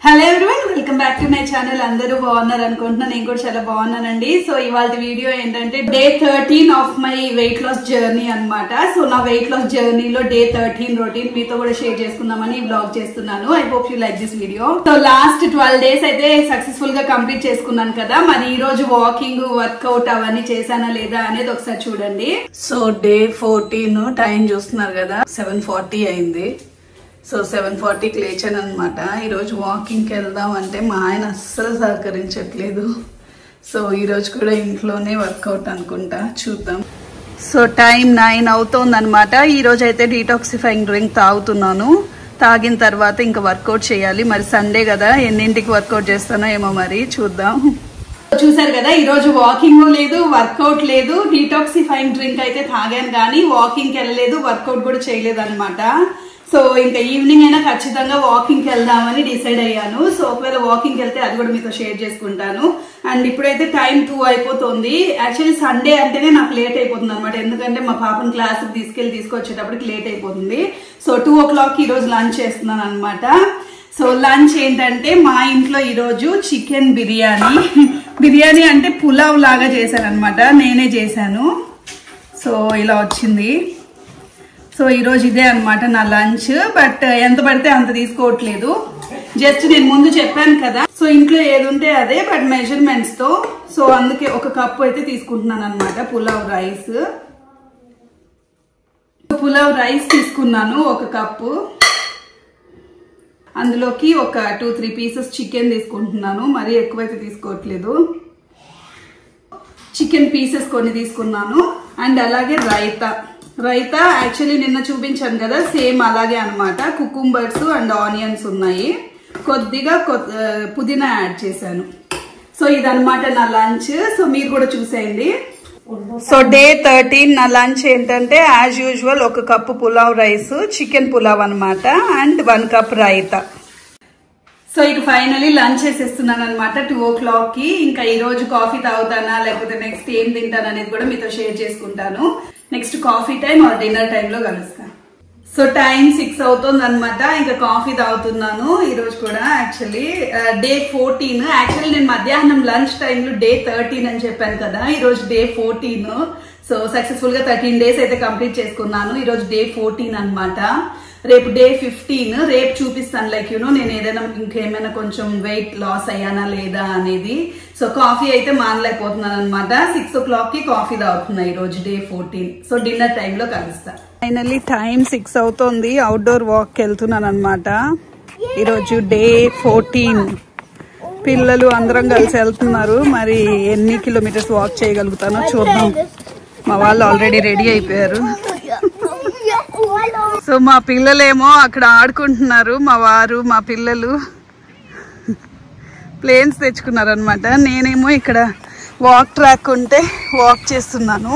Hello everyone, welcome back to my channel. అందరూ బాగున్నారు అనుకుంటున్నా. నేను కూడా చాలా బాగున్నానండి. సో ఇవాళ వీడియో ఏంటంటే day 13 of my weight loss journey అన్నమాట. సో నా వెయిట్ లాస్ జర్నీలో డే 13 రొటీన్ మీతో కూడా షేర్ చేసుకుందామని బ్లాగ్ చేస్తున్నాను. I hope you like this video. So last 12 days అయితే సక్సెస్ఫుల్ గా కంప్లీట్ చేసుకున్నాను కదా. మరి ఈ రోజు వాకింగ్, వర్కౌట్ అవన్నీ చేశానా లేదా అనేది ఒకసారి చూడండి. సో డే 14 టైం చూస్తున్నారు కదా, 7:40 అయింది. సో 7:40కి లేచాను అనమాట. ఈరోజు వాకింగ్కి వెళ్దాం అంటే మా ఆయన అస్సలు సహకరించట్లేదు. సో ఈరోజు కూడా ఇంట్లోనే వర్కౌట్ అనుకుంటా, చూద్దాం. సో టైం 9 అవుతోంది అనమాట. ఈరోజు అయితే డీటాక్సిఫైయింగ్ డ్రింక్ తాగుతున్నాను. తాగిన తర్వాత ఇంకా వర్కౌట్ చేయాలి. మరి సండే కదా, ఎన్నింటికి వర్కౌట్ చేస్తానో ఏమో మరి చూద్దాం. చూసారు కదా, ఈ రోజు వాకింగ్ లేదు, వర్కౌట్ లేదు. డీటాక్సిఫైయింగ్ డ్రింక్ అయితే తాగాను కానీ వాకింగ్కి వెళ్ళలేదు, వర్కౌట్ కూడా చేయలేదు అనమాట. సో ఇంకా ఈవినింగ్ అయినా ఖచ్చితంగా వాకింగ్కి వెళ్దామని డిసైడ్ అయ్యాను. సో ఒకవేళ వాకింగ్కి వెళ్తే అది కూడా మీతో షేర్ చేసుకుంటాను. అండ్ ఇప్పుడైతే టైం 2 అయిపోతుంది. యాక్చువల్లీ సండే అంటేనే నాకు లేట్ అయిపోతుంది అనమాట. ఎందుకంటే మా పాపను క్లాస్కి తీసుకొచ్చేటప్పటికి లేట్ అయిపోతుంది. సో 2 o'clock ఈ రోజు లంచ్ చేస్తున్నాను అనమాట. సో లంచ్ ఏంటంటే మా ఇంట్లో ఈరోజు చికెన్ బిర్యానీ అంటే పులావ్ లాగా చేశాను అనమాట. నేనే చేశాను. సో ఇలా వచ్చింది. సో ఈరోజు ఇదే అనమాట నా లంచ్. బట్ ఎంత పడితే అంత తీసుకోవట్లేదు. జస్ట్ నేను ముందు చెప్పాను కదా, సో ఇంట్లో ఏది ఉంటే అదే, బట్ మెజర్మెంట్స్ తో. సో అందుకే ఒక కప్పు అయితే తీసుకుంటున్నాను అనమాట. పులావ్ రైస్ తీసుకున్నాను ఒక కప్పు. అందులోకి ఒక 2-3 పీసెస్ చికెన్ తీసుకుంటున్నాను. మరీ ఎక్కువైతే తీసుకోవట్లేదు. చికెన్ పీసెస్ కొన్ని తీసుకున్నాను. అండ్ అలాగే రైతా యాక్చువల్లీ నిన్న చూపించాను కదా, సేమ్ అలాగే అనమాట. కుకుంబర్స్ అండ్ ఆనియన్స్ ఉన్నాయి. కొద్దిగా పుదీనా యాడ్ చేశాను. సో ఇదనమాట నా లంచ్. సో మీరు కూడా చూసేయండి. సో డే 13 నా లంచ్ ఏంటంటే యాజ్ యూజువల్ ఒక cup pulao rice, chicken pulao అనమాట. And 1 cup raita. సో ఇక ఫైనలీ లంచ్ చేసేస్తున్నాను అనమాట 2 o'clockకి. ఇంకా ఈ రోజు కాఫీ తాగుతానా లేకపోతే నెక్స్ట్ ఏం తింటాను అనేది కూడా మీతో షేర్ చేసుకుంటాను. Next coffee time are dinner టైంలో కలుస్తాను. సో టైం 6 అవుతుంది అనమాట. ఇంకా కాఫీ తాగుతున్నాను ఈ రోజు కూడా. Actually day 14. యాక్చువల్లీ నేను మధ్యాహ్నం లంచ్ టైంలో డే 13 అని చెప్పాను కదా. ఈ రోజు డే 14. సో సక్సెస్ఫుల్ గా 13 డేస్ అయితే కంప్లీట్ చేసుకున్నాను. ఈ రోజు డే 14 అనమాట. రేపు డే 15. రేపు చూపిస్తాను లైక్ నేను ఏదైనా ఇంకేమైనా కొంచెం వెయిట్ లాస్ అయ్యానా లేదా అనేది. సో కాఫీ అయితే మానలేకపోతున్నాను అనమాట. 6 o'clockకి కాఫీ తాగుతున్నా ఈ రోజు డే 14. సో డిన్నర్ టైంలో కలుస్తా. ఫైనల్లీ టైం 6 అవుతుంది. అవుట్డోర్ వాక్ వెళ్తున్నాను అనమాట. ఈరోజు డే 14. పిల్లలు అందరం కలిసి వెళ్తున్నారు. మరి ఎన్ని కిలోమీటర్స్ వాక్ చేయగలుగుతానో చూద్దాం. మా వాళ్ళు ఆల్రెడీ రెడీ అయిపోయారు. సో మా పిల్లలేమో అక్కడ ఆడుకుంటున్నారు. మా పిల్లలు ప్లేన్స్ తెచ్చుకున్నారు అనమాట. నేనేమో ఇక్కడ వాక్ ట్రాక్ ఉంటే వాక్ చేస్తున్నాను.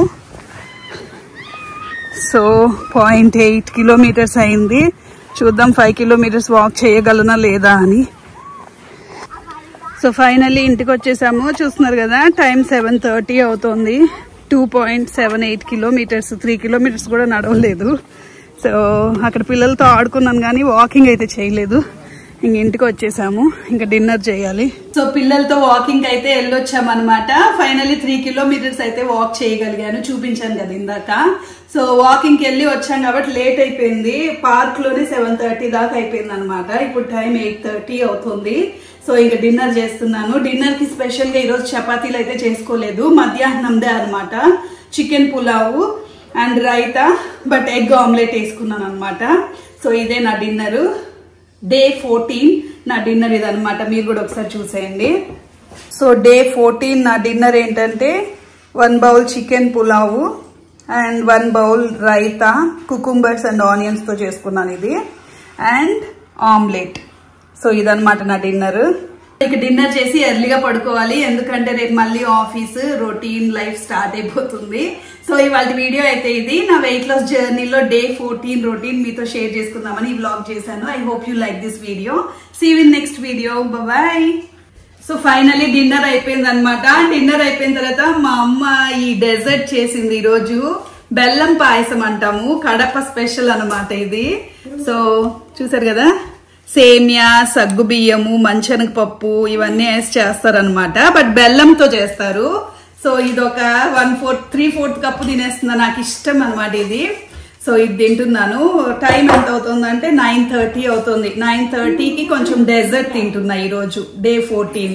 సో 0.8 kilometers అయింది. చూద్దాం 5 kilometers వాక్ చేయగలనా లేదా అని. సో ఫైనల్లీ ఇంటికి వచ్చేసాము. చూస్తున్నారు కదా, టైం 7:30 అవుతుంది. 2.78 kilometers, 3 kilometers కూడా నడవలేదు. సో అక్కడ పిల్లలతో ఆడుకున్నాను కానీ వాకింగ్ అయితే చేయలేదు. ఇంక ఇంటికి వచ్చేసాము. ఇంకా డిన్నర్ చేయాలి. సో పిల్లలతో వాకింగ్ అయితే వెళ్ళొచ్చామన్నమాట. ఫైనల్లీ 3 kilometers అయితే వాక్ చేయగలిగాను. చూపించాను కదా ఇందాక. సో వాకింగ్కి వెళ్ళి వచ్చాం కాబట్టి లేట్ అయిపోయింది. పార్క్ లోనే 7:30 దాకా అయిపోయింది అనమాట. ఇప్పుడు టైం 8:30 అవుతుంది. సో ఇంకా డిన్నర్ చేస్తున్నాను. డిన్నర్ కి స్పెషల్ గా ఈరోజు చపాతీలు అయితే చేసుకోలేదు. మధ్యాహ్నందే అనమాట. Chicken pulao and raita, but egg omelette వేసుకున్నాను అనమాట. సో ఇదే నా డిన్నర్. డే 14 నా డిన్నర్ ఇదనమాట. మీరు కూడా ఒకసారి చూసేయండి. సో డే 14 నా డిన్నర్ ఏంటంటే 1 bowl chicken pulao and 1 bowl raita, cucumbers and onions తో చేసుకున్నాను ఇది. And omelette. సో ఇదనమాట నా డిన్నర్. ఇక డిన్నర్ చేసి ఎర్లీగా పడుకోవాలి. ఎందుకంటే రేపు మళ్ళీ ఆఫీస్ రొటీన్ లైఫ్ స్టార్ట్ అయిపోతుంది. సో ఇవాళ వీడియో అయితే ఇది నా వెయిట్ లాస్ జర్నీలో డే 14 రొటీన్ మీతో షేర్ చేసుకుందామని ఈ వ్లాగ్ చేశాను. I hope you like this video. See you in next video. Bye. So finally dinner అయిపోయింది అనమాట. డిన్నర్ అయిపోయిన తర్వాత మా అమ్మ ఈ డెజర్ట్ చేసింది ఈరోజు. బెల్లం పాయసం అంటాము, కడప స్పెషల్ అనమాట ఇది. సో చూసారు కదా, సేమియా, సగ్గు బియ్యము, మంచెనగపప్పు ఇవన్నీ వేసి చేస్తారనమాట. బట్ బెల్లంతో చేస్తారు. సో ఇదొక 3/4 కప్పు తినేస్తున్నా. నాకు ఇష్టం అనమాట ఇది. సో ఇది తింటున్నాను. టైం ఎంత అవుతుందంటే 9:30 అవుతుంది. 9:30కి కొంచెం డెజర్ట్ తింటున్నా ఈరోజు డే 14.